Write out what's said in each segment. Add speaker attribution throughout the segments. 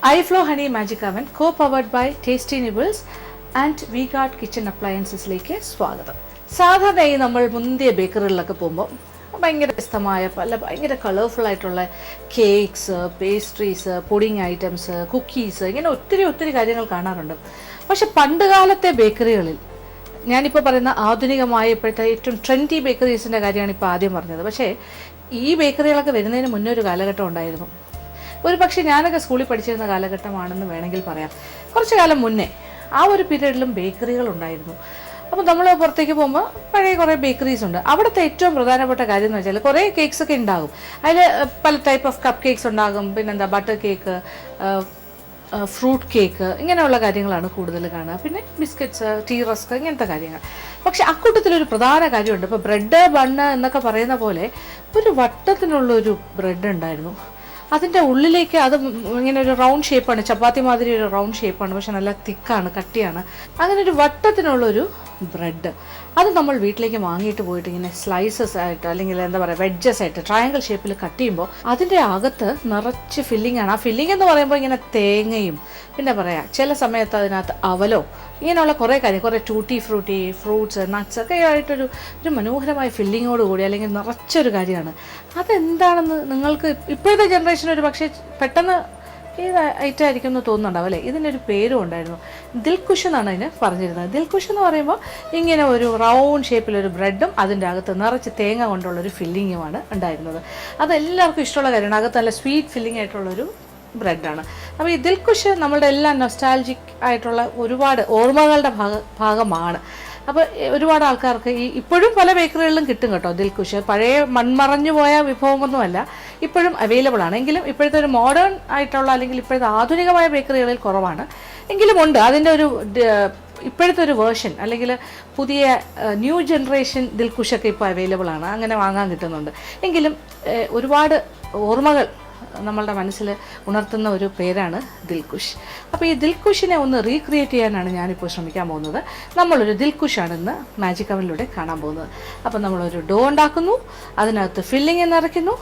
Speaker 1: iFlow Honey Magic Oven co-powered by Tasty Nibbles and V-Guard Kitchen Appliancesലേക്ക് സ്വാഗതം. സാധാരണയായി നമ്മൾ മുന്തിയ ബേക്കറികളിലൊക്കെ പോകുമ്പോൾ ഭയങ്കര വ്യത്യസ്തമായ ഭയങ്കര കളർഫുൾ ആയിട്ടുള്ള cakes, pastries, pudding items, cookies, ഇങ്ങനെ ഒത്തിരി കാര്യങ്ങൾ കാണാറുണ്ട്. പക്ഷെ പണ്ടുകാലത്തെ ബേക്കറികളിൽ, ഞാനിപ്പോൾ പറയുന്ന ആധുനികമായ ഇപ്പോഴത്തെ ഏറ്റവും ട്രെൻഡി ബേക്കറീസിൻ്റെ കാര്യമാണ് ഇപ്പോൾ ആദ്യം പറഞ്ഞത്. പക്ഷേ ഈ ബേക്കറികളൊക്കെ വരുന്നതിന് മുന്നേ ഒരു കാലഘട്ടം ഉണ്ടായിരുന്നു. ഒരു പക്ഷേ ഞാനൊക്കെ സ്കൂളിൽ പഠിച്ചിരുന്ന കാലഘട്ടമാണെന്ന് വേണമെങ്കിൽ പറയാം. കുറച്ച് കാലം മുന്നേ ആ ഒരു പീരീഡിലും ബേക്കറികൾ ഉണ്ടായിരുന്നു. അപ്പോൾ നമ്മൾ പുറത്തേക്ക് പോകുമ്പോൾ പഴയ കുറേ ബേക്കറീസ് ഉണ്ട്. അവിടുത്തെ ഏറ്റവും പ്രധാനപ്പെട്ട കാര്യം എന്ന് വെച്ചാൽ കുറേ കേക്ക്സ് ഒക്കെ ഉണ്ടാകും. അതിൽ പല ടൈപ്പ് ഓഫ് കപ്പ് കേക്ക്സ് ഉണ്ടാകും, പിന്നെന്താ ബട്ടർ കേക്ക്, ഫ്രൂട്ട് കേക്ക്, ഇങ്ങനെയുള്ള കാര്യങ്ങളാണ് കൂടുതൽ കാണുക. പിന്നെ ബിസ്ക്കറ്റ്സ്, ടീ റസ്ക്, ഇങ്ങനത്തെ കാര്യങ്ങൾ. പക്ഷെ അക്കൂട്ടത്തിലൊരു പ്രധാന കാര്യമുണ്ട്. ഇപ്പോൾ ബ്രെഡ് ബണ്ണ് എന്നൊക്കെ പറയുന്ന പോലെ ഒരു വട്ടത്തിനുള്ളൊരു ബ്രെഡ് ഉണ്ടായിരുന്നു. അതിൻ്റെ ഉള്ളിലേക്ക് അത് ഇങ്ങനെ ഒരു റൗണ്ട് ഷേപ്പാണ്, ചപ്പാത്തി മാതിരി ഒരു റൗണ്ട് ഷേപ്പാണ്, പക്ഷെ നല്ല തിക്കാണ്, കട്ടിയാണ്. അങ്ങനെ ഒരു വട്ടത്തിനുള്ളൊരു ബ്രെഡ് അത് നമ്മൾ വീട്ടിലേക്ക് വാങ്ങിയിട്ട് പോയിട്ട് ഇങ്ങനെ സ്ലൈസസ് ആയിട്ട്, അല്ലെങ്കിൽ എന്താ പറയുക, വെഡ്ജസ് ആയിട്ട് ട്രയാങ്കിൾ ഷേപ്പിൽ കട്ട് ചെയ്യുമ്പോൾ അതിൻ്റെ അകത്ത് നിറച്ച് ഫില്ലിംഗ് ആണ്. ആ ഫില്ലിംഗ് എന്ന് പറയുമ്പോൾ ഇങ്ങനെ തേങ്ങയും, പിന്നെ പറയാം ചില സമയത്ത് അതിനകത്ത് അവലോ, ഇങ്ങനെയുള്ള കുറേ കാര്യം, കുറേ ടൂട്ടി ഫ്രൂട്ടി, ഫ്രൂട്ട്സ്, നട്ട്സ് ഒക്കെ ആയിട്ടൊരു മനോഹരമായ ഫില്ലിങ്ങോട് കൂടി, അല്ലെങ്കിൽ നിറച്ചൊരു കാര്യമാണ്. അതെന്താണെന്ന് നിങ്ങൾക്ക് ഇപ്പോഴത്തെ ജനറേഷൻ ഒരു പക്ഷേ പെട്ടെന്ന് ഏത് ഐറ്റം ആയിരിക്കും എന്ന് തോന്നുന്നുണ്ടാവും അല്ലേ? ഇതിനൊരു പേരും ഉണ്ടായിരുന്നു, ദിൽഖുഷ് എന്നാണ് അതിന് പറഞ്ഞിരുന്നത്. ദിൽഖുഷ് എന്ന് പറയുമ്പോൾ ഇങ്ങനെ ഒരു റൗണ്ട് ഷേപ്പിലൊരു ബ്രെഡും അതിൻ്റെ അകത്ത് നിറച്ച് തേങ്ങ കൊണ്ടുള്ളൊരു ഫില്ലിങ്ങുമാണ് ഉണ്ടായിരുന്നത്. അതെല്ലാവർക്കും ഇഷ്ടമുള്ള കാര്യമാണ്. അകത്ത് നല്ല സ്വീറ്റ് ഫില്ലിംഗ് ആയിട്ടുള്ളൊരു ബ്രെഡാണ്. അപ്പോൾ ഈ ദിൽഖുഷ് നമ്മളുടെ എല്ലാം നൊസ്റ്റാൾജിക് ആയിട്ടുള്ള ഒരുപാട് ഓർമ്മകളുടെ ഭാഗമാണ്. അപ്പോൾ ഒരുപാട് ആൾക്കാർക്ക് ഇപ്പോഴും പല ബേക്കറികളിലും കിട്ടും കേട്ടോ ദിൽഖുഷ്. പഴയ മൺമറഞ്ഞു പോയ വിഭവമൊന്നുമല്ല, ഇപ്പോഴും അവൈലബിൾ ആണ്. എങ്കിലും ഇപ്പോഴത്തെ ഒരു മോഡേൺ ആയിട്ടുള്ള, അല്ലെങ്കിൽ ഇപ്പോഴത്തെ ആധുനികമായ ബേക്കറികളിൽ കുറവാണ്. എങ്കിലും ഉണ്ട് അതിൻ്റെ ഒരു ഇപ്പോഴത്തെ ഒരു വേർഷൻ, അല്ലെങ്കിൽ പുതിയ ന്യൂ ജനറേഷൻ ദിൽഖുഷൊക്കെ ഇപ്പോൾ അവൈലബിൾ ആണ്, അങ്ങനെ വാങ്ങാൻ കിട്ടുന്നുണ്ട്. എങ്കിലും ഒരുപാട് ഓർമ്മകൾ നമ്മളുടെ മനസ്സിൽ ഉണർത്തുന്ന ഒരു പേരാണ് ദിൽഖുഷ്. അപ്പോൾ ഈ ദിൽഖുഷിനെ ഒന്ന് റീക്രിയേറ്റ് ചെയ്യാനാണ് ഞാനിപ്പോൾ ശ്രമിക്കാൻ പോകുന്നത്. നമ്മളൊരു ദിൽഖുഷാണ് ഇന്ന് മാജിക് അവനിലൂടെ കാണാൻ പോകുന്നത്. അപ്പോൾ നമ്മളൊരു ഡോ ഉണ്ടാക്കുന്നു, അതിനകത്ത് ഫില്ലിങ് നിറയ്ക്കുന്നു,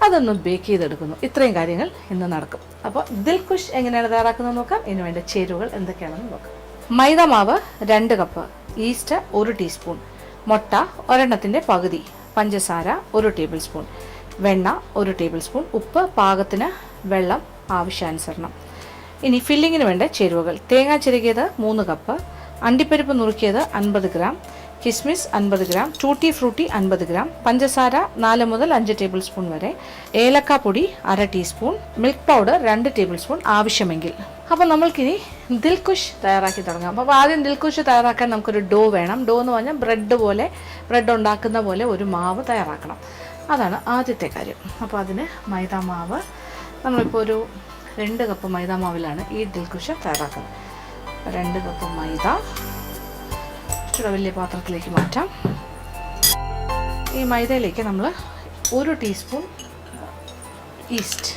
Speaker 1: അതൊന്ന് ബേക്ക് ചെയ്തെടുക്കുന്നു. ഇത്രയും കാര്യങ്ങൾ ഇന്ന് നടക്കും. അപ്പോൾ ദിൽഖുഷ് എങ്ങനെയാണ് തയ്യാറാക്കുന്നത് നോക്കാം. ഇതിന് വേണ്ട ചേരുവകൾ എന്തൊക്കെയാണെന്ന് നോക്കാം. മൈദ മാവ് 2 കപ്പ്, ഈസ്റ്റ് 1 ടീസ്പൂൺ, മുട്ട ഒരെണ്ണത്തിൻ്റെ പകുതി, പഞ്ചസാര 1 ടേബിൾ സ്പൂൺ, വെണ്ണ 1 ടേബിൾ സ്പൂൺ, ഉപ്പ് പാകത്തിന്, വെള്ളം ആവശ്യാനുസരണം. ഇനി ഫില്ലിങ്ങിന് വേണ്ട ചേരുവകൾ: തേങ്ങ ചിരകിയത് 3 കപ്പ്, അണ്ടിപ്പരിപ്പ് നുറുക്കിയത് 50 ഗ്രാം, കിസ്മിസ് 50 ഗ്രാം, ടൂട്ടി ഫ്രൂട്ടി 50 ഗ്രാം, പഞ്ചസാര 4 മുതൽ 5 ടേബിൾ സ്പൂൺ വരെ, ഏലക്കാപ്പൊടി 1/2 teaspoon, milk powder 2 tablespoon ആവശ്യമെങ്കിൽ. അപ്പോൾ നമ്മൾക്കിനി ദിൽഖുഷ് തയ്യാറാക്കി തുടങ്ങാം. അപ്പോൾ ആദ്യം ദിൽഖുഷ് തയ്യാറാക്കാൻ നമുക്കൊരു ഡോ വേണം. ഡോ എന്ന് പറഞ്ഞാൽ ബ്രെഡ് ഉണ്ടാക്കുന്ന പോലെ ഒരു മാവ് തയ്യാറാക്കണം. അതാണ് ആദ്യത്തെ കാര്യം. അപ്പോൾ അതിന് മൈദാമാവ്, നമ്മളിപ്പോൾ ഒരു 2 കപ്പ് മൈദാമാവിലാണ് ഈ ദിൽഖുഷ് തയ്യാറാക്കുന്നത്. 2 കപ്പ് മൈദ ഇച്ചിരി വലിയ പാത്രത്തിലേക്ക് മാറ്റാം. ഈ മൈദയിലേക്ക് നമ്മൾ 1 ടീസ്പൂൺ ഈസ്റ്റ്,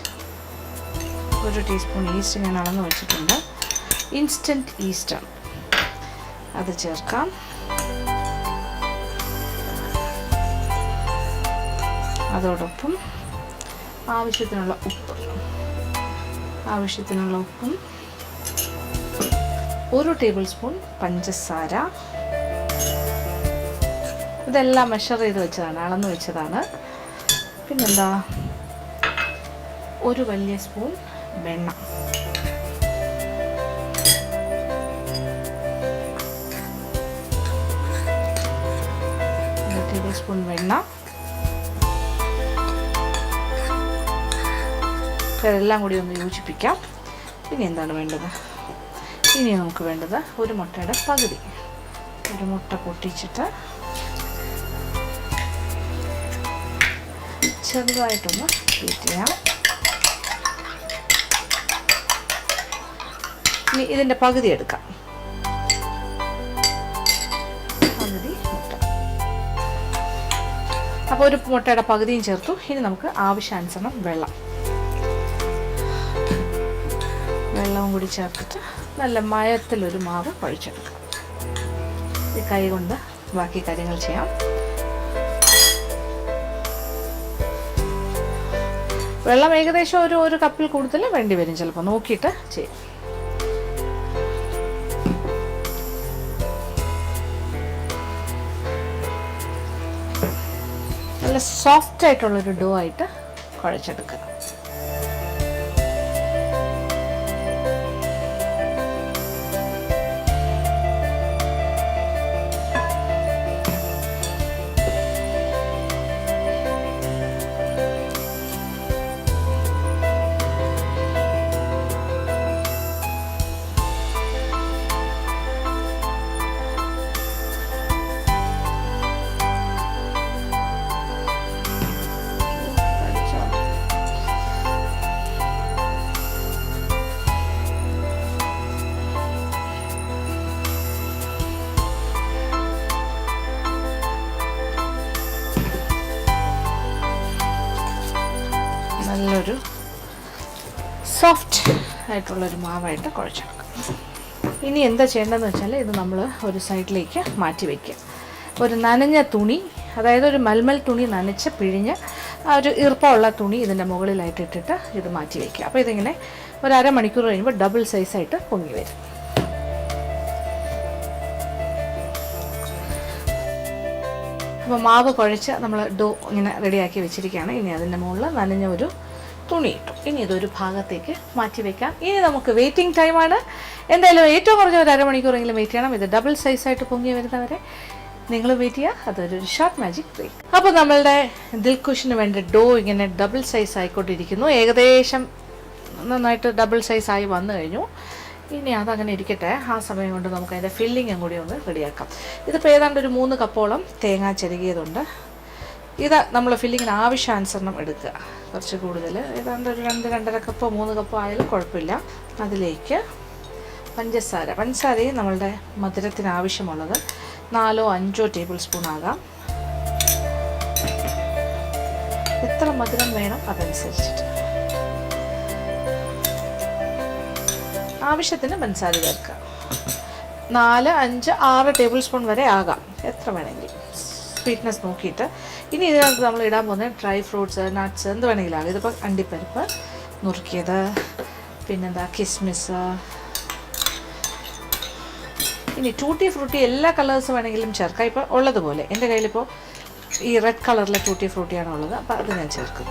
Speaker 1: 1 ടീസ്പൂൺ ഈസ്റ്റ് ഞാൻ അളന്ന് വെച്ചിട്ടുണ്ട്. ഇൻസ്റ്റൻറ്റ് ഈസ്റ്റാണ്, അത് ചേർക്കാം. അതോടൊപ്പം ആവശ്യത്തിനുള്ള ഉപ്പും 1 ടേബിൾ സ്പൂൺ പഞ്ചസാര. ഇതെല്ലാം മെഷർ ചെയ്ത് വെച്ചതാണ്, അളന്ന് വെച്ചതാണ്. പിന്നെന്താ, 1 വലിയ സ്പൂൺ വെണ്ണ, 1 ടേബിൾ സ്പൂൺ വെണ്ണ. ഇതെല്ലാം കൂടി ഒന്ന് യോജിപ്പിക്കാം. ഇനി എന്താണ് വേണ്ടത്? ഇനി നമുക്ക് വേണ്ടത് 1 മുട്ടയുടെ പകുതി. 1 മുട്ട പൊട്ടിച്ചിട്ട് ചെറുതായിട്ടൊന്ന് ബീറ്റ് ചെയ്യാം. ഇനി ഇതിൻ്റെ പകുതി എടുക്കാം, പകുതി മുട്ട. അപ്പോൾ 1 മുട്ടയുടെ പകുതിയും ചേർത്തു. ഇനി നമുക്ക് ആവശ്യാനുസരണം വെള്ളവും കൂടി ചേർത്തിട്ട് നല്ല മയത്തിലൊരു മാവ് കുഴച്ചെടുക്കാം. ഈ കൈ കൊണ്ട് ബാക്കി കാര്യങ്ങൾ ചെയ്യാം. വെള്ളം ഏകദേശം ഒരു കപ്പിൽ കൂടുതൽ വേണ്ടി വരും ചിലപ്പോൾ, നോക്കിയിട്ട് ചെയ്യും. നല്ല സോഫ്റ്റ് ആയിട്ടുള്ളൊരു ഡോ ആയിട്ട് കുഴച്ചെടുക്കുക. നല്ലൊരു സോഫ്റ്റ് ആയിട്ടുള്ളൊരു മാവായിട്ട് കുഴച്ചെടുക്കാം. ഇനി എന്താ ചെയ്യേണ്ടതെന്ന് വെച്ചാൽ ഇത് നമ്മൾ ഒരു സൈഡിലേക്ക് മാറ്റി വയ്ക്കുക. ഒരു നനഞ്ഞ തുണി, അതായത് ഒരു മൽമൽ തുണി നനച്ച് പിഴിഞ്ഞ് ആ ഒരു ഈർപ്പമുള്ള തുണി ഇതിൻ്റെ മുകളിലായിട്ട് ഇട്ടിട്ട് ഇത് മാറ്റി വയ്ക്കുക. അപ്പോൾ ഇതിങ്ങനെ ഒരു അരമണിക്കൂർ കഴിയുമ്പോൾ ഡബിൾ സൈസായിട്ട് പൊങ്ങി വരും. അപ്പോൾ മാവ് കുഴച്ച് നമ്മൾ ഡോ ഇങ്ങനെ റെഡിയാക്കി വെച്ചിരിക്കുകയാണ്. ഇനി അതിൻ്റെ മുകളിൽ നനഞ്ഞ ഒരു തുണി ഇട്ടു. ഇനി ഇതൊരു ഭാഗത്തേക്ക് മാറ്റി വയ്ക്കാം. ഇനി നമുക്ക് വെയിറ്റിംഗ് ടൈമാണ്. എന്തായാലും ഏറ്റവും കുറഞ്ഞ ഒരു അരമണിക്കൂറെങ്കിലും വെയിറ്റ് ചെയ്യണം. ഇത് ഡബിൾ സൈസായിട്ട് പൊങ്ങി വരുന്നവരെ നിങ്ങൾ വെയിറ്റ് ചെയ്യുക. അതൊരു ഷോർട്ട് മാജിക് ബ്രേക്ക്. അപ്പോൾ നമ്മളുടെ ദിൽഖുഷിന് വേണ്ട ഡോ ഇങ്ങനെ ഡബിൾ സൈസ് ആയിക്കൊണ്ടിരിക്കുന്നു. ഏകദേശം നന്നായിട്ട് ഡബിൾ സൈസ് ആയി വന്നു കഴിഞ്ഞു. ഇനി അതങ്ങനെ ഇരിക്കട്ടെ. ആ സമയം കൊണ്ട് നമുക്ക് അതിൻ്റെ ഫില്ലിങ്ങും കൂടി ഒന്ന് റെഡിയാക്കാം. ഇതിപ്പോൾ ഏതാണ്ട് ഒരു 3 കപ്പോളം തേങ്ങ ചിരകിയതുണ്ട്. ഇത് നമ്മൾ ഫില്ലിങ്ങിന് ആവശ്യാനുസരണം എടുക്കുക. കുറച്ച് കൂടുതൽ, ഏതാണ്ട് ഒരു 2-2.5 കപ്പോ 3 കപ്പോ ആയാലും കുഴപ്പമില്ല. അതിലേക്ക് പഞ്ചസാരയും നമ്മളുടെ മധുരത്തിന് ആവശ്യമുള്ളത് 4-5 ടേബിൾ സ്പൂൺ ആകാം. എത്ര മധുരം വേണം അതനുസരിച്ചിട്ട് ആവശ്യത്തിന് പഞ്ചസാര ചേർക്കുക. 4-5-6 ടേബിൾ സ്പൂൺ വരെ ആകാം, എത്ര വേണമെങ്കിലും സ്വീറ്റ്നെസ് നോക്കിയിട്ട്. ഇനി ഇതിനകത്ത് നമ്മൾ ഇടാൻ പോകുന്നത് ഡ്രൈ ഫ്രൂട്ട്സ്, നട്ട്സ്, എന്ത് വേണമെങ്കിലും ആകും. ഇതിപ്പോൾ അണ്ടിപ്പരിപ്പ് നുറുക്കിയത്, പിന്നെന്താ കിസ്മിസ്. ഇനി ടൂട്ടി ഫ്രൂട്ടി എല്ലാ കളേഴ്സ് വേണമെങ്കിലും ചേർക്കാം. ഇപ്പോൾ ഉള്ളതുപോലെ എൻ്റെ കയ്യിലിപ്പോൾ ഈ റെഡ് കളറിലെ ടൂട്ടി ഫ്രൂട്ടിയാണ് ഉള്ളത്, അപ്പോൾ അത് ഞാൻ ചേർക്കും.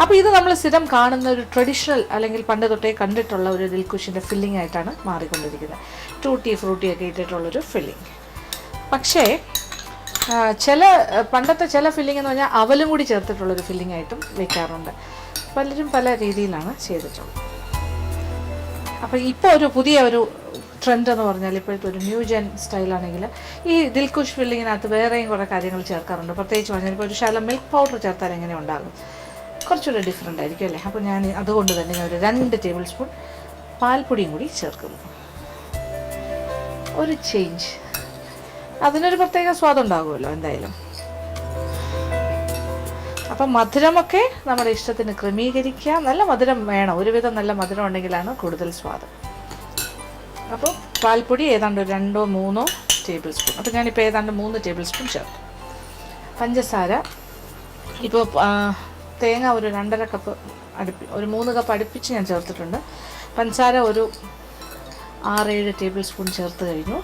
Speaker 1: അപ്പോൾ ഇത് നമ്മൾ സ്ഥിരം കാണുന്ന ഒരു ട്രഡീഷണൽ അല്ലെങ്കിൽ പണ്ട് തൊട്ടേ കണ്ടിട്ടുള്ള ഒരു ദിൽഖുഷിൻ്റെ ഫില്ലിംഗ് ആയിട്ടാണ് മാറിക്കൊണ്ടിരിക്കുന്നത്. ടൂട്ടി ഫ്രൂട്ടിയൊക്കെ ഇട്ടിട്ടുള്ളൊരു ഫില്ലിംഗ്. പക്ഷേ പണ്ടത്തെ ചില ഫില്ലിംഗ് എന്ന് പറഞ്ഞാൽ അവലും കൂടി ചേർത്തിട്ടുള്ളൊരു ഫില്ലിംഗ് ആയിട്ടും വെക്കാറുണ്ട്. പലരും പല രീതിയിലാണ് ചെയ്തിട്ടുള്ളത്. അപ്പോൾ ഇപ്പോൾ ഒരു പുതിയ ഒരു ട്രെൻഡ് എന്ന് പറഞ്ഞാൽ ഇപ്പോഴത്തെ ഒരു ന്യൂ ജെൻ സ്റ്റൈലാണെങ്കിൽ ഈ ദിൽഖുഷ് ഫില്ലിങ്ങിനകത്ത് വേറെയും കുറേ കാര്യങ്ങൾ ചേർക്കാറുണ്ട്. പ്രത്യേകിച്ച് പറഞ്ഞാൽ ഇപ്പോൾ ഒരു ശകലം മിൽക്ക് പൗഡർ ചേർത്താൽ എങ്ങനെ ഉണ്ടാകും, കുറച്ചുകൂടെ ഡിഫറെൻ്റ് ആയിരിക്കും അല്ലേ. അപ്പോൾ ഞാൻ അതുകൊണ്ട് തന്നെ ഞാൻ ഒരു 2 ടേബിൾ സ്പൂൺ പാൽപ്പൊടിയും കൂടി ചേർക്കുന്നു. ഒരു ചേഞ്ച്, അതിനൊരു പ്രത്യേക സ്വാദുണ്ടാകുമല്ലോ എന്തായാലും. അപ്പം മധുരമൊക്കെ നമ്മുടെ ഇഷ്ടത്തിന് ക്രമീകരിക്കുക. നല്ല മധുരം വേണം, ഒരുവിധം നല്ല മധുരം ഉണ്ടെങ്കിലാണ് കൂടുതൽ സ്വാദ്. അപ്പോൾ പാൽപ്പൊടി ഏതാണ്ട് 2-3 ടേബിൾ സ്പൂൺ. അപ്പോൾ ഞാനിപ്പോൾ ഏതാണ്ട് 3 ടേബിൾ സ്പൂൺ ചേർത്തു. പഞ്ചസാര ഇപ്പോൾ തേങ്ങ ഒരു 2.5 കപ്പ് ഒരു 3 കപ്പ് അടുപ്പിച്ച് ഞാൻ ചേർത്തിട്ടുണ്ട്. പഞ്ചസാര ഒരു 6-7 ടേബിൾ സ്പൂൺ ചേർത്ത് കഴിഞ്ഞു.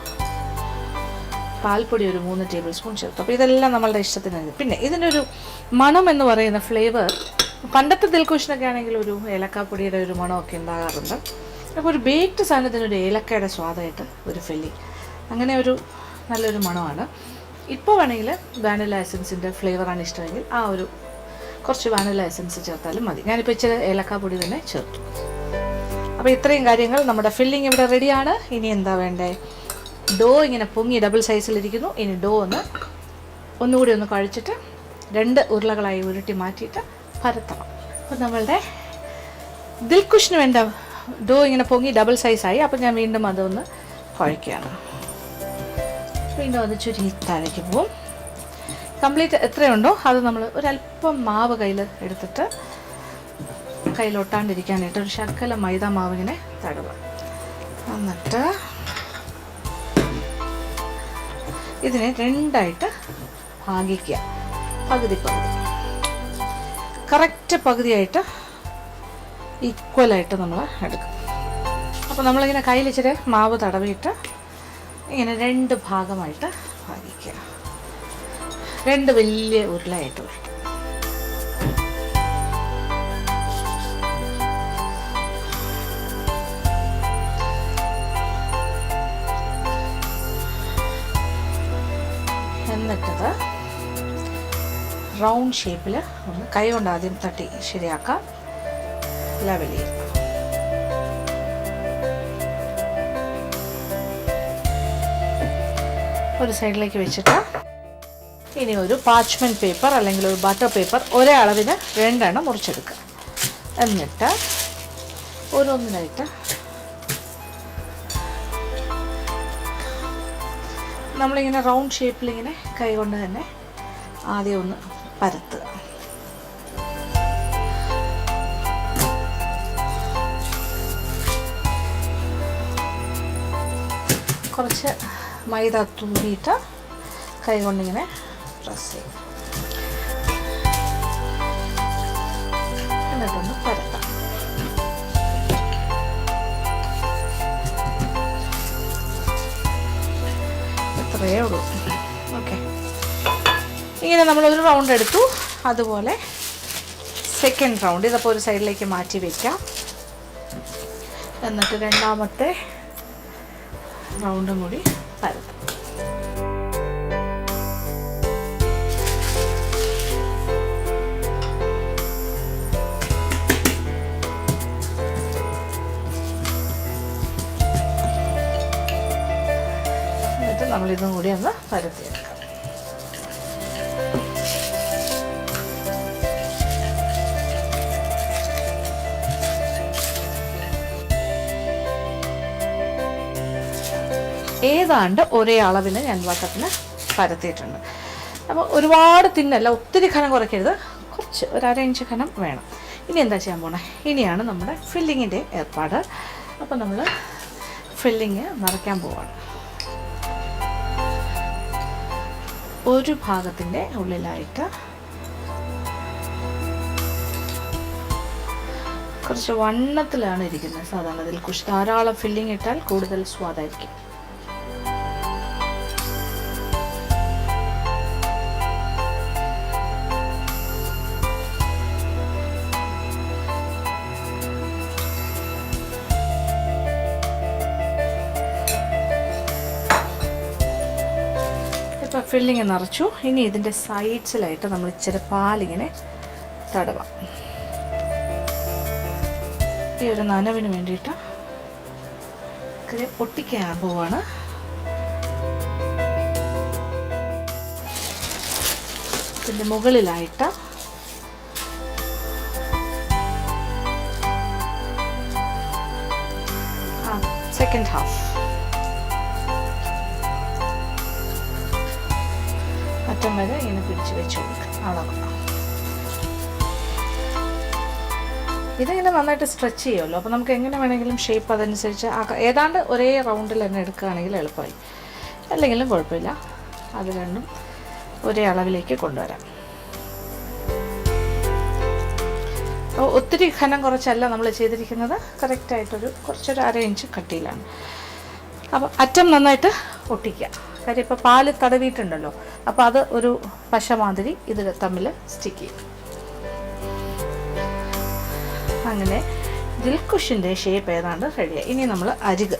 Speaker 1: പാൽപ്പൊടി ഒരു 3 ടേബിൾ സ്പൂൺ ചേർത്തു. അപ്പോൾ ഇതെല്ലാം നമ്മളുടെ ഇഷ്ടത്തിന്. പിന്നെ ഇതിനൊരു മണം എന്ന് പറയുന്ന ഫ്ലേവർ പണ്ടത്തെ ദിൽഖുഷിനൊക്കെ ആണെങ്കിൽ ഒരു ഏലക്കാപ്പൊടിയുടെ ഒരു മണമൊക്കെ ഉണ്ടാകാറുണ്ട്. അപ്പോൾ ഒരു ബേക്ക്ഡ് സാധനത്തിനൊരു ഏലക്കയുടെ സ്വാദായിട്ട് ഒരു ഫില്ലിങ്, അങ്ങനെ ഒരു നല്ലൊരു മണമാണ്. ഇപ്പോൾ വേണമെങ്കിൽ വാനില എസൻസിൻ്റെ ഫ്ലേവറാണ് ഇഷ്ടമെങ്കിൽ ആ ഒരു കുറച്ച് വാനില എസൻസ് ചേർത്താലും മതി. ഞാനിപ്പോൾ ഇച്ചിരി ഏലക്കാപ്പൊടി തന്നെ ചേർത്തു. അപ്പോൾ ഇത്രയും കാര്യങ്ങൾ, നമ്മുടെ ഫില്ലിങ് ഇവിടെ റെഡിയാണ്. ഇനി എന്താ വേണ്ടേ? ഡോ ഇങ്ങനെ പൊങ്ങി ഡബിൾ സൈസിലിരിക്കുന്നു. ഇനി ഡോ ഒന്നുകൂടി ഒന്ന് കഴിച്ചിട്ട് 2 ഉരുളകളായി ഉരുട്ടി മാറ്റിയിട്ട് പരത്തണം. അപ്പോൾ നമ്മളുടെ ദിൽഖുഷിന് വേണ്ട ഡോ ഇങ്ങനെ പൊങ്ങി ഡബിൾ സൈസായി. അപ്പോൾ ഞാൻ വീണ്ടും അതൊന്ന് കുഴയ്ക്കുകയാണ്. വീണ്ടും അത് ചുരുങ്ങി താഴേക്ക് പോവും. കംപ്ലീറ്റ് എത്രയുണ്ടോ അത് നമ്മൾ ഒരല്പം മാവ് കയ്യിൽ എടുത്തിട്ട് കയ്യിലൊട്ടാണ്ടിരിക്കാനായിട്ട് ഒരു ശർക്കര മൈദ മാവ് ഇങ്ങനെ തടവുക. എന്നിട്ട് ഇതിനെ 2ആയിട്ട് ഭാഗിക്കുക, പകുതി. കറക്റ്റ് പകുതിയായിട്ട് ഈക്വലായിട്ട് നമ്മൾ എടുക്കും. അപ്പോൾ നമ്മളിങ്ങനെ കയ്യിൽ ഇച്ചിരി മാവ് തടവിയിട്ട് ഇങ്ങനെ 2 ഭാഗമായിട്ട് ഭാഗിക്കുക. 2 വലിയ ഉരുളയായിട്ട് വരും. എന്നിട്ടത് റൗണ്ട് ഷേപ്പിൽ ഒന്ന് കൈ കൊണ്ട് ആദ്യം തട്ടി ശരിയാക്കാം. ലെവൽ ചെയ്യുക. ഒരു സൈഡിലേക്ക് വെച്ചിട്ട് ഇനി ഒരു പാച്ച്മെൻറ്റ് പേപ്പർ അല്ലെങ്കിൽ ഒരു ബട്ടർ പേപ്പർ ഒരേ അളവിന് 2 എണ്ണം മുറിച്ചെടുക്കുക. എന്നിട്ട് ഓരോന്നിനായിട്ട് നമ്മളിങ്ങനെ റൗണ്ട് ഷേപ്പിലിങ്ങനെ കൈ കൊണ്ട് തന്നെ ആദ്യം ഒന്ന് പരത്തുക. കുറച്ച് മൈദ തൂവിയിട്ട് കൈ കൊണ്ടിങ്ങനെ പ്രസ് ചെയ്യും. എന്നിട്ടൊന്ന് പരത്താം. ഇത്രയേ ഉള്ളൂ. ഓക്കെ, ഇങ്ങനെ നമ്മളൊരു റൗണ്ട് എടുത്തു. അതുപോലെ സെക്കൻഡ് റൗണ്ട് ഇതപ്പോൾ ഒരു സൈഡിലേക്ക് മാറ്റി വയ്ക്കാം. എന്നിട്ട് രണ്ടാമത്തെ റൗണ്ടും കൂടി പരത്താം. എന്നിട്ട് നമ്മളിതും കൂടി ഒന്ന് പരത്തിയെടുക്കാം. ഏതാണ്ട് ഒരേ അളവിന് ഞാൻ വട്ടത്തിന് പരത്തിയിട്ടുണ്ട്. അപ്പോൾ ഒരുപാട് തിന്നല്ല, ഒത്തിരി ഘനം കുറയ്ക്കരുത്, കുറച്ച് ഒരു 1/2 ഇഞ്ച് ഘനം വേണം. ഇനി എന്താ ചെയ്യാൻ പോണേ? ഇനിയാണ് നമ്മുടെ ഫില്ലിങ്ങിൻ്റെ ഏർപ്പാട്. അപ്പോൾ നമ്മൾ ഫില്ലിങ് നിറയ്ക്കാൻ പോവാണ്. ഒരു ഭാഗത്തിൻ്റെ ഉള്ളിലായിട്ട് കുറച്ച് വണ്ണത്തിലാണ് ഇരിക്കുന്നത്. സാധാരണ ഇതിൽ ധാരാളം ഫില്ലിങ് ഇട്ടാൽ കൂടുതൽ സ്വാദായിരിക്കും. ഇപ്പോൾ ഫില്ലിങ് നിറച്ചു. ഇനി ഇതിൻ്റെ സൈഡ്സിലായിട്ട് നമ്മൾ ഇച്ചിരി പാലിങ്ങനെ തടവാം. ഈ ഒരു നനവിന് വേണ്ടിയിട്ട് ഒട്ടിക്കാൻ പോവാണ്. ഇതിൻ്റെ മുകളിലായിട്ട് സെക്കൻഡ് ഹാഫ് അറ്റം വരെ ഇങ്ങനെ പിടിച്ച് വെച്ച് കൊടുക്കുക. അളവ് ഇതിങ്ങനെ നന്നായിട്ട് സ്ട്രെച്ച് ചെയ്യുമല്ലോ. അപ്പോൾ നമുക്ക് എങ്ങനെ വേണമെങ്കിലും ഷേപ്പ് അതനുസരിച്ച് ഏതാണ്ട് ഒരേ റൗണ്ടിൽ തന്നെ എടുക്കുകയാണെങ്കിൽ എളുപ്പമായി. അല്ലെങ്കിലും കുഴപ്പമില്ല, അത് രണ്ടും ഒരേ അളവിലേക്ക് കൊണ്ടുവരാം. അപ്പോൾ ഒത്തിരി ഘനം കുറച്ചല്ല നമ്മൾ ചെയ്തിരിക്കുന്നത്, കറക്റ്റായിട്ടൊരു കുറച്ചൊരു 1/2 ഇഞ്ച് കട്ടിയിലാണ്. അപ്പോൾ അറ്റം നന്നായിട്ട് ഒട്ടിക്കുക. കാര്യം ഇപ്പോൾ പാല് തടവിയിട്ടുണ്ടല്ലോ, അപ്പോൾ അത് ഒരു പശ മാതിരി ഇത് തമ്മിൽ സ്റ്റിക്ക് ചെയ്യും. അങ്ങനെ ദിൽഖുഷിൻ്റെ ഷേപ്പ് ഏതാണ്ട് റെഡിയായി. ഇനി നമ്മൾ അരിക്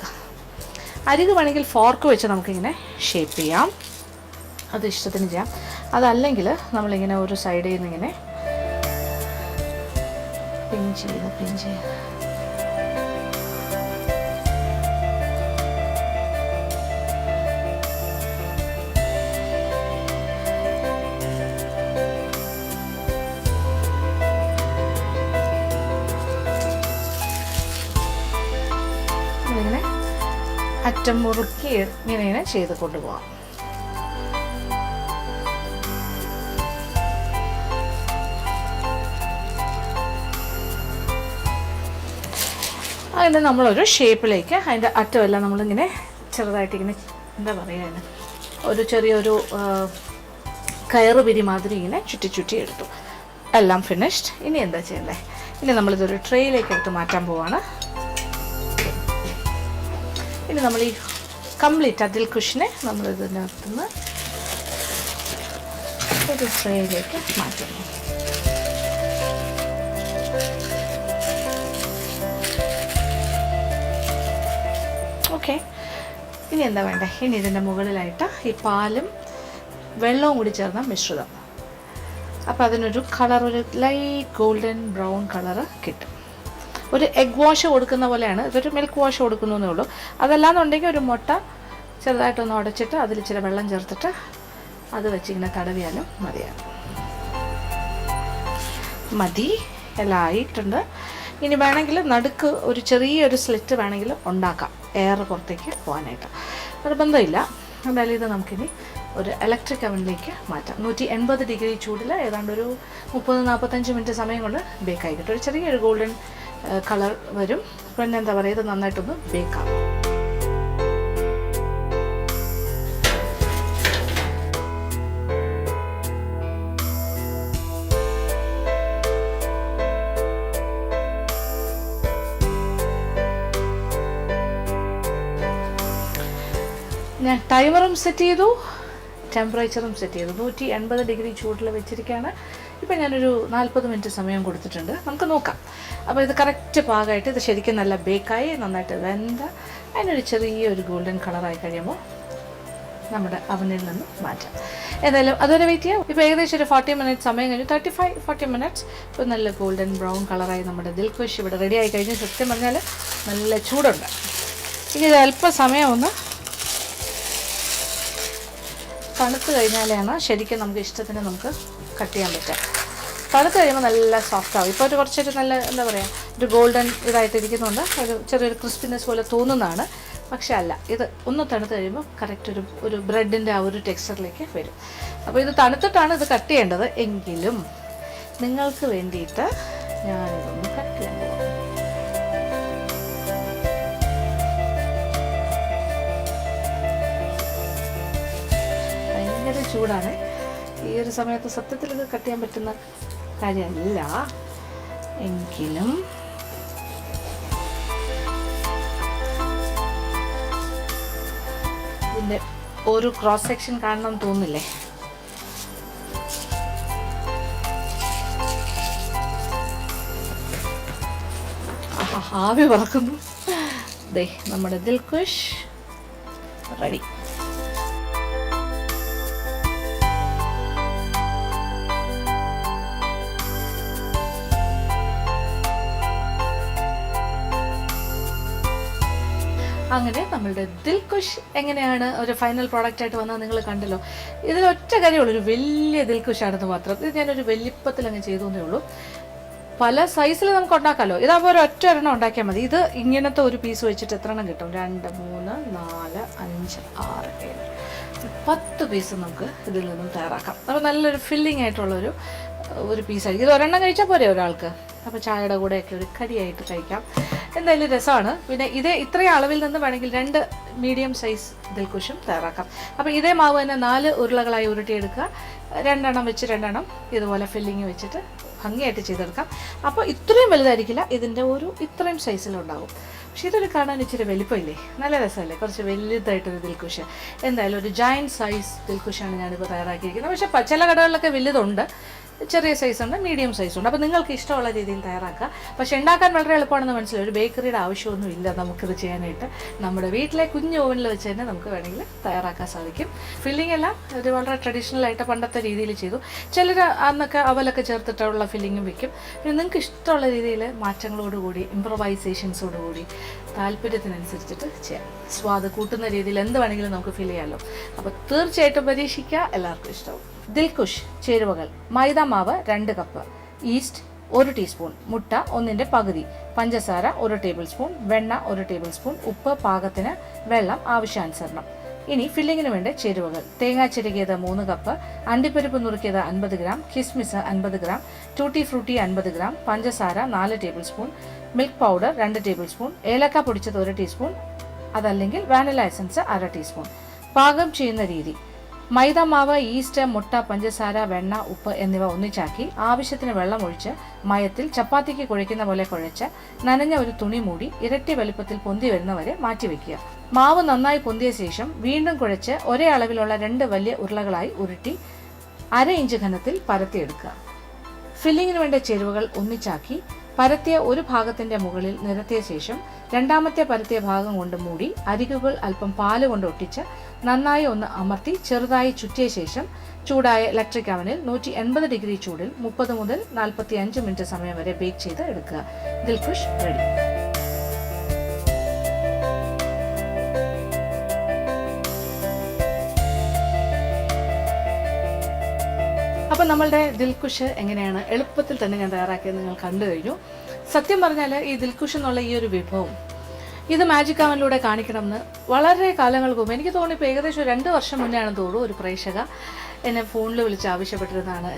Speaker 1: വേണമെങ്കിൽ ഫോർക്ക് വെച്ച് നമുക്കിങ്ങനെ ഷേപ്പ് ചെയ്യാം, അത് ഇഷ്ടത്തിന് ചെയ്യാം. അതല്ലെങ്കിൽ നമ്മളിങ്ങനെ ഒരു സൈഡിൽ നിന്ന് ഇങ്ങനെ പിൻ ചെയ്ത് ഇങ്ങനെ അറ്റം മുറുക്കി ഇങ്ങനെ ചെയ്ത് കൊണ്ടുപോകാം. അതിന് നമ്മളൊരു ഷേപ്പിലേക്ക് അതിൻ്റെ അറ്റമെല്ലാം നമ്മളിങ്ങനെ ചെറുതായിട്ടിങ്ങനെ എന്താ പറയുക, ഒരു ചെറിയൊരു കയറ് പിരി മാതിരി ഇങ്ങനെ ചുറ്റി എടുത്തു. എല്ലാം ഫിനിഷ്ഡ്. ഇനി എന്താ ചെയ്യണ്ടേ? ഇനി നമ്മളിതൊരു ട്രേയിലേക്ക് എടുത്ത് മാറ്റാൻ പോവാണ്. ഇനി നമ്മൾ ഈ കംപ്ലീറ്റ് ദിൽ കുഷിനെ നമ്മളിതിനകത്തുനിന്ന് ഒരു ട്രേയിലേക്ക് മാറ്റുന്നു. ഓക്കെ, ഇനി എന്താ വേണ്ടേ? ഇനി ഇതിൻ്റെ മുകളിലായിട്ട് ഈ പാലും വെള്ളവും കൂടി ചേർന്ന മിശ്രിതം. അപ്പോൾ അതിനൊരു കളർ, ഒരു ലൈറ്റ് ഗോൾഡൻ ബ്രൗൺ കളറ് കിട്ടും. ഒരു എഗ് വാഷ് കൊടുക്കുന്ന പോലെയാണ്, ഇതൊരു മിൽക്ക് വാഷ് കൊടുക്കുന്നേ ഉള്ളൂ. അതല്ലാന്നുണ്ടെങ്കിൽ ഒരു മുട്ട ചെറുതായിട്ടൊന്ന് ഉടച്ചിട്ട് അതിൽ ഇച്ചിരി വെള്ളം ചേർത്തിട്ട് അത് വെച്ചിങ്ങനെ തടവിയാലും മതി. എല്ലാം ആയിട്ടുണ്ട്. ഇനി വേണമെങ്കിൽ നടുക്ക് ഒരു ചെറിയൊരു സ്ലിറ്റ് വേണമെങ്കിൽ ഉണ്ടാക്കാം, എയർ പുറത്തേക്ക് പോകാനായിട്ട്. നിർബന്ധമില്ല. എന്തായാലും ഇത് നമുക്കിനി ഒരു ഇലക്ട്രിക് അവനിലേക്ക് മാറ്റാം. 180 ഡിഗ്രി ചൂടിൽ ഏതാണ്ട് ഒരു 30-45 മിനിറ്റ് സമയം കൊണ്ട് ബേക്കായി കിട്ടും. ഒരു ചെറിയൊരു ഗോൾഡൻ കളർ വരും. പിന്നെ എന്താ പറയുക, ഇത് നന്നായിട്ടൊന്ന് ബേക്കാവും. ഞാൻ ടൈമറും സെറ്റ് ചെയ്തു, ടെമ്പറേച്ചറും സെറ്റ് ചെയ്തു. 180 ഡിഗ്രി ചൂടിൽ വെച്ചിരിക്കുകയാണ്. ഇപ്പം ഞാനൊരു 40 മിനിറ്റ് സമയം കൊടുത്തിട്ടുണ്ട്. നമുക്ക് നോക്കാം. അപ്പോൾ ഇത് കറക്റ്റ് പാകമായിട്ട്, ഇത് ശരിക്കും നല്ല ബേക്കായി നന്നായിട്ട് വെന്ത അതിനൊരു ചെറിയൊരു ഗോൾഡൻ കളറായി കഴിയുമ്പോൾ നമ്മുടെ അവനിൽ നിന്ന് മാറ്റാം. ഏതായാലും അതുവരെ വെയിറ്റ് ചെയ്യാം. ഇപ്പോൾ ഏകദേശം ഒരു 40 മിനിറ്റ് സമയം കഴിഞ്ഞു, 35-40 മിനിറ്റ്സ്. ഇപ്പോൾ നല്ല ഗോൾഡൻ ബ്രൗൺ കളറായി നമ്മുടെ ദിൽ കുഷ് ഇവിടെ റെഡി ആയി കഴിഞ്ഞ്. സത്യം പറഞ്ഞാൽ നല്ല ചൂടുണ്ട്. ഇനി ഇത് അല്പം സമയം ഒന്ന് തണുത്ത് കഴിഞ്ഞാലാണ് ശരിക്കും നമുക്ക് ഇഷ്ടത്തിന് നമുക്ക് കട്ട് ചെയ്യാൻ പറ്റുക. തണുത്ത് കഴിയുമ്പോൾ നല്ല സോഫ്റ്റ് ആവും. ഇപ്പോൾ ഒരു കുറച്ചൊരു നല്ല എന്താ പറയുക, ഒരു ഗോൾഡൻ ഇതായിട്ടിരിക്കുന്നുണ്ട്, ഒരു ചെറിയൊരു ക്രിസ്പിനെസ് പോലെ തോന്നുന്നതാണ്. പക്ഷേ അല്ല, ഇത് ഒന്ന് തണുത്ത് കഴിയുമ്പോൾ കറക്റ്റ് ഒരു ബ്രെഡിൻ്റെ ആ ഒരു ടെക്സ്ചറിലേക്ക് വരും. അപ്പോൾ ഇത് തണുത്തിട്ടാണ് ഇത് കട്ട് ചെയ്യേണ്ടത്. എങ്കിലും നിങ്ങൾക്ക് വേണ്ടിയിട്ട് ഞാനിതൊന്ന് കട്ട് ചെയ്യാൻ പോകും. ഭയങ്കര ചൂടാണ്. ഈ ഒരു സമയത്ത് സത്യത്തിൽ ഇത് കട്ട് ചെയ്യാൻ പറ്റുന്ന കാര്യമല്ല. എങ്കിലും ഇതിൻ്റെ ഒരു ക്രോസ് സെക്ഷൻ കാണണം തോന്നില്ലേ? ആവി പറക്കുന്നു. ദേ നമ്മുടെ ദിൽ കുഷ് റെഡി. അങ്ങനെ നമ്മളുടെ ദിൽ കുഷ് എങ്ങനെയാണ് ഒരു ഫൈനൽ പ്രോഡക്റ്റ് ആയിട്ട് വന്നാൽ നിങ്ങൾ കണ്ടല്ലോ. ഇതിലൊറ്റ കാര്യമുള്ളൂ, ഒരു വലിയ ദിൽ കുഷാണെന്ന് മാത്രം. ഇത് ഞാനൊരു വലിപ്പത്തിൽ അങ്ങ് ചെയ്തു എന്നേ ഉള്ളൂ. പല സൈസിൽ നമുക്ക് ഉണ്ടാക്കാമല്ലോ. ഇതാകുമ്പോൾ ഒരു ഒറ്റ ഒരെണ്ണം ഉണ്ടാക്കിയാൽ മതി. ഇത് ഇങ്ങനത്തെ ഒരു പീസ് വെച്ചിട്ട് എത്ര എണ്ണം കിട്ടും? 2, 3, 4, 5, 6, 7, 10 പീസ് നമുക്ക് ഇതിൽ നിന്നും തയ്യാറാക്കാം. അപ്പോൾ നല്ലൊരു ഫില്ലിംഗ് ആയിട്ടുള്ളൊരു പീസായിരിക്കും. ഇത് ഒരെണ്ണം കഴിച്ചാൽ പോരെ ഒരാൾക്ക്. അപ്പോൾ ചായയുടെ കൂടെയൊക്കെ ഒരു കടിയായിട്ട് കഴിക്കാം. എന്തായാലും രസമാണ്. പിന്നെ ഇത്രയും അളവിൽ നിന്ന് വേണമെങ്കിൽ 2 മീഡിയം സൈസ് ദിൽ കുഷും തയ്യാറാക്കാം. അപ്പോൾ ഇതേ മാവ് തന്നെ 4 ഉരുളകളായി ഉരുട്ടിയെടുക്കുക. 2 എണ്ണം വെച്ച് 2 എണ്ണം ഇതുപോലെ ഫില്ലിങ് വെച്ചിട്ട് ഭംഗിയായിട്ട് ചെയ്തെടുക്കാം. അപ്പോൾ ഇത്രയും വലുതായിരിക്കില്ല, ഇതിൻ്റെ ഇത്രയും സൈസിലുണ്ടാകും. പക്ഷേ ഇതൊരു കാണാൻ ഇച്ചിരി വലിപ്പമില്ലേ, നല്ല രസമല്ലേ? കുറച്ച് വലുതായിട്ടൊരു ദിൽ കുഷ്. എന്തായാലും ഒരു ജയൻറ്റ് സൈസ് ദിൽ കുഷാണ് ഞാനിപ്പോൾ തയ്യാറാക്കിയിരിക്കുന്നത്. പക്ഷേ ചില കടകളിലൊക്കെ വലുതുണ്ട്, ചെറിയ സൈസുണ്ട്, മീഡിയം സൈസുണ്ട്. അപ്പോൾ നിങ്ങൾക്ക് ഇഷ്ടമുള്ള രീതിയിൽ തയ്യാറാക്കുക. പക്ഷേ ഉണ്ടാക്കാൻ വളരെ എളുപ്പമാണെന്ന് മനസ്സിലായി. ഒരു ബേക്കറിയുടെ ആവശ്യമൊന്നും ഇല്ല നമുക്കിത് ചെയ്യാനായിട്ട്. നമ്മുടെ വീട്ടിലെ കുഞ്ഞു ഓവനിൽ വെച്ച് തന്നെ നമുക്ക് വേണമെങ്കിൽ തയ്യാറാക്കാൻ സാധിക്കും. ഫില്ലിംഗ് എല്ലാം ഒരു വളരെ ട്രഡീഷണൽ ആയിട്ട് പണ്ടത്തെ രീതിയിൽ ചെയ്തു. ചിലർ അന്നൊക്കെ അവലൊക്കെ ചേർത്തിട്ടുള്ള ഫില്ലിങ്ങും വെക്കും. പിന്നെ നിങ്ങൾക്ക് ഇഷ്ടമുള്ള രീതിയിൽ മാറ്റങ്ങളോടുകൂടി, ഇംപ്രവൈസേഷൻസോടുകൂടി താല്പര്യത്തിനനുസരിച്ചിട്ട് ചെയ്യാം. സ്വാദ് കൂട്ടുന്ന രീതിയിൽ എന്ത് വേണമെങ്കിലും നമുക്ക് ഫിൽ ചെയ്യാമല്ലോ. അപ്പോൾ തീർച്ചയായിട്ടും പരീക്ഷിക്കുക, എല്ലാവർക്കും ഇഷ്ടവും. ദിൽ കുഷ് ചേരുവകൾ: മൈദ മാവ് 2 കപ്പ്, ഈസ്റ്റ് 1 ടീസ്പൂൺ, മുട്ട 1/2 പകുതി, പഞ്ചസാര 1 ടേബിൾ സ്പൂൺ, വെണ്ണ 1 ടേബിൾ സ്പൂൺ, ഉപ്പ് പാകത്തിന്, വെള്ളം ആവശ്യാനുസരണം. ഇനി ഫില്ലിങ്ങിന് വേണ്ട ചേരുവകൾ: തേങ്ങാ ചിരകിയത് 3 കപ്പ്, അണ്ടിപ്പരിപ്പ് നുറുക്കിയത് 50 ഗ്രാം, കിസ്മിസ് 50 ഗ്രാം, ടൂട്ടി ഫ്രൂട്ടി 50 ഗ്രാം, പഞ്ചസാര 4 tablespoon, milk powder 2 tablespoon, ഏലക്ക പൊടിച്ചത് 1 ടീസ്പൂൺ, അതല്ലെങ്കിൽ വാനില എസൻസ് 1/2 ടീസ്പൂൺ. പാകം ചെയ്യുന്ന രീതി: മൈദ മാവ്, ഈസ്റ്റ്, മുട്ട, പഞ്ചസാര, വെണ്ണ, ഉപ്പ് എന്നിവ ഒന്നിച്ചാക്കി ആവശ്യത്തിന് വെള്ളമൊഴിച്ച് മയത്തിൽ ചപ്പാത്തിക്ക് കുഴയ്ക്കുന്ന പോലെ കുഴച്ച് നനഞ്ഞ ഒരു തുണി മൂടി ഇരട്ടി വലുപ്പത്തിൽ പൊന്തി വരുന്നവരെ മാറ്റിവെക്കുക. മാവ് നന്നായി പൊന്തിയ ശേഷം വീണ്ടും കുഴച്ച് ഒരേ അളവിലുള്ള 2 വലിയ ഉരുളകളായി ഉരുട്ടി 1/2 ഇഞ്ച് ഘനത്തിൽ പരത്തിയെടുക്കുക. ഫില്ലിങ്ങിന് വേണ്ട ചേരുവകൾ ഒന്നിച്ചാക്കി പരത്തിയ ഒരു ഭാഗത്തിന്റെ മുകളിൽ നിരത്തിയ ശേഷം രണ്ടാമത്തെ പരത്തിയ ഭാഗം കൊണ്ട് മൂടി അരികുകൾ അല്പം പാല് കൊണ്ട് ഒട്ടിച്ച് നന്നായി ഒന്ന് അമർത്തി ചെറുതായി ചുറ്റിയ ശേഷം ചൂടായ ഇലക്ട്രിക് അവനിൽ 180 ഡിഗ്രി ചൂടിൽ 30 മുതൽ 45 മിനിറ്റ് സമയം വരെ ബേക്ക് ചെയ്ത് എടുക്കുക. ദിൽഖുഷ് റെഡി. അപ്പം നമ്മളുടെ ദിൽഖുഷ് എങ്ങനെയാണ് എളുപ്പത്തിൽ തന്നെ ഞാൻ തയ്യാറാക്കിയത് നിങ്ങൾ കണ്ടു കഴിഞ്ഞു. സത്യം പറഞ്ഞാൽ ഈ ദിൽഖുഷ് എന്നുള്ള ഈ ഒരു വിഭവം ഇത് മാജിക് അവനിലൂടെ കാണിക്കണമെന്ന് വളരെ കാലങ്ങൾക്ക് മുമ്പ്, എനിക്ക് തോന്നി ഇപ്പോൾ ഏകദേശം 2 വർഷം മുന്നേ ആണെന്ന് തോന്നുന്നു, ഒരു പ്രേക്ഷക എന്നെ ഫോണിൽ വിളിച്ച് ആവശ്യപ്പെട്ടിരുന്നതാണ്.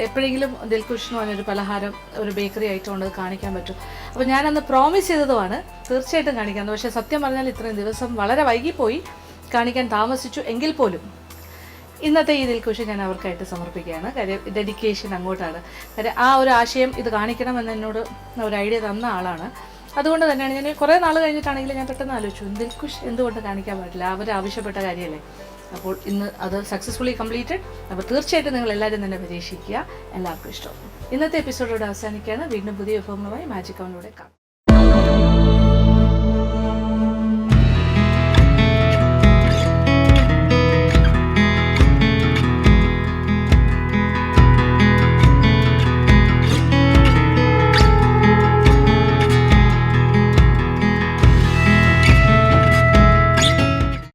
Speaker 1: എപ്പോഴെങ്കിലും ദിൽഖുഷ് എന്ന് പറഞ്ഞൊരു പലഹാരം, ഒരു ബേക്കറി ഐറ്റം ഉണ്ട്, കാണിക്കാൻ പറ്റും. അപ്പോൾ ഞാനന്ന് പ്രോമിസ് ചെയ്തതുമാണ് തീർച്ചയായിട്ടും കാണിക്കാമെന്ന്. പക്ഷേ സത്യം പറഞ്ഞാൽ ഇത്രയും ദിവസം വളരെ വൈകിപ്പോയി, കാണിക്കാൻ താമസിച്ചു. എങ്കിൽ പോലും ഇന്നത്തെ ഈ ദിൽഖുഷ് ഞാൻ അവർക്കായിട്ട് സമർപ്പിക്കുകയാണ്. കാര്യം ഡെഡിക്കേഷൻ അങ്ങോട്ടാണ്. കാര്യം ആ ഒരു ആശയം ഇത് കാണിക്കണമെന്ന് എന്നോട് ഒരു ഐഡിയ തന്ന ആളാണ്. അതുകൊണ്ട് തന്നെയാണ് ഞാൻ കുറേ നാൾ കഴിഞ്ഞിട്ടാണെങ്കിലും ഞാൻ പെട്ടെന്ന് ആലോചിച്ചു, ദിൽഖുഷ് എന്തുകൊണ്ട് കാണിക്കാൻ പറ്റില്ല, അവർ ആവശ്യപ്പെട്ട കാര്യമല്ലേ. അപ്പോൾ ഇന്ന് അത് സക്സസ്ഫുള്ളി കംപ്ലീറ്റഡ്. അപ്പോൾ തീർച്ചയായിട്ടും നിങ്ങൾ എല്ലാവരും തന്നെ പരീക്ഷിക്കുക. എല്ലാവർക്കും ഇഷ്ടം. ഇന്നത്തെ എപ്പിസോഡോട് അവസാനിക്കുകയാണ്. വീണ്ടും പുതിയ വിഭവങ്ങളുമായി മാജിക് അവനിലൂടെ കാണാം.